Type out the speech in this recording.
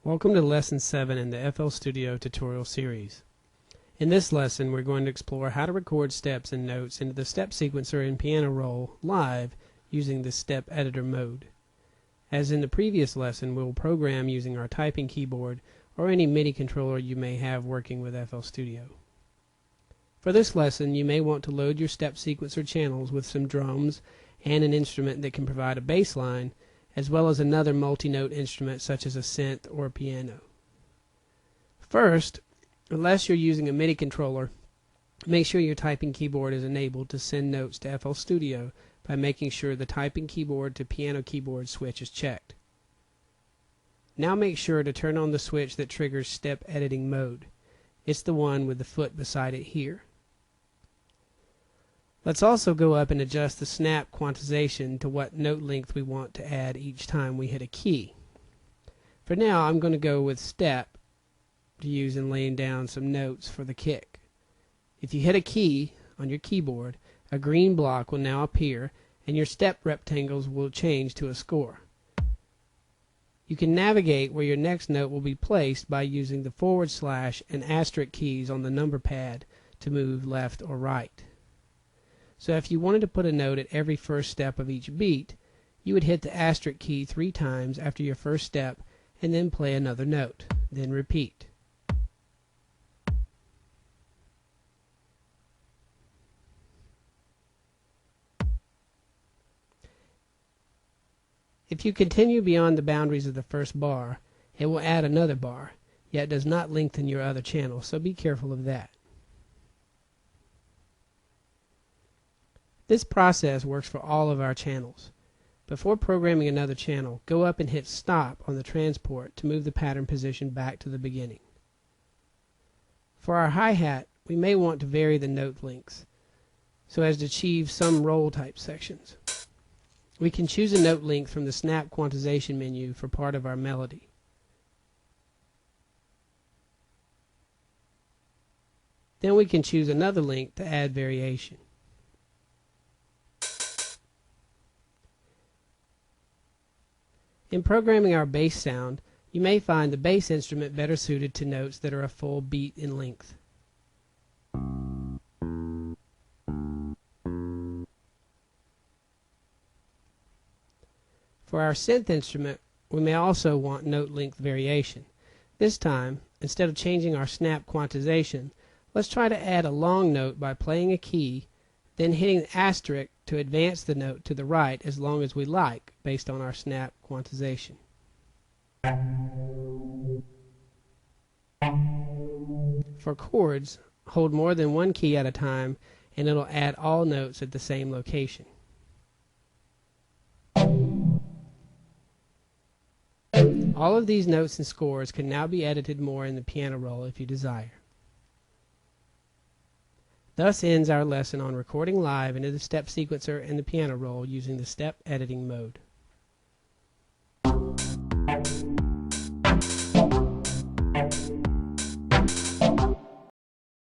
Welcome to Lesson 7 in the FL Studio tutorial series. In this lesson, we're going to explore how to record steps and notes into the step sequencer in Piano Roll live using the step editor mode. As in the previous lesson, we'll program using our typing keyboard or any MIDI controller you may have working with FL Studio. For this lesson, you may want to load your step sequencer channels with some drums and an instrument that can provide a bass line, as well as another multi-note instrument such as a synth or a piano. First, unless you're using a MIDI controller, make sure your typing keyboard is enabled to send notes to FL Studio by making sure the typing keyboard to piano keyboard switch is checked. Now make sure to turn on the switch that triggers step editing mode. It's the one with the foot beside it here. Let's also go up and adjust the snap quantization to what note length we want to add each time we hit a key. For now, I'm going to go with step to use in laying down some notes for the kick. If you hit a key on your keyboard, a green block will now appear and your step rectangles will change to a score. You can navigate where your next note will be placed by using the / and asterisk keys on the number pad to move left or right. So if you wanted to put a note at every first step of each beat, you would hit the asterisk key 3 times after your first step and then play another note, then repeat. If you continue beyond the boundaries of the first bar, it will add another bar, yet does not lengthen your other channel, so be careful of that. This process works for all of our channels. Before programming another channel, go up and hit stop on the transport to move the pattern position back to the beginning. For our hi-hat, we may want to vary the note lengths so as to achieve some roll type sections. We can choose a note length from the snap quantization menu for part of our melody. Then we can choose another length to add variation. In programming our bass sound, you may find the bass instrument better suited to notes that are a full beat in length. For our synth instrument, we may also want note length variation. This time, instead of changing our snap quantization, let's try to add a long note by playing a key, then hitting the asterisk to advance the note to the right as long as we like, based on our snap quantization. For chords, hold more than one key at a time and it'll add all notes at the same location. All of these notes and scores can now be edited more in the piano roll if you desire. Thus ends our lesson on recording live into the step sequencer and the piano roll using the step editing mode.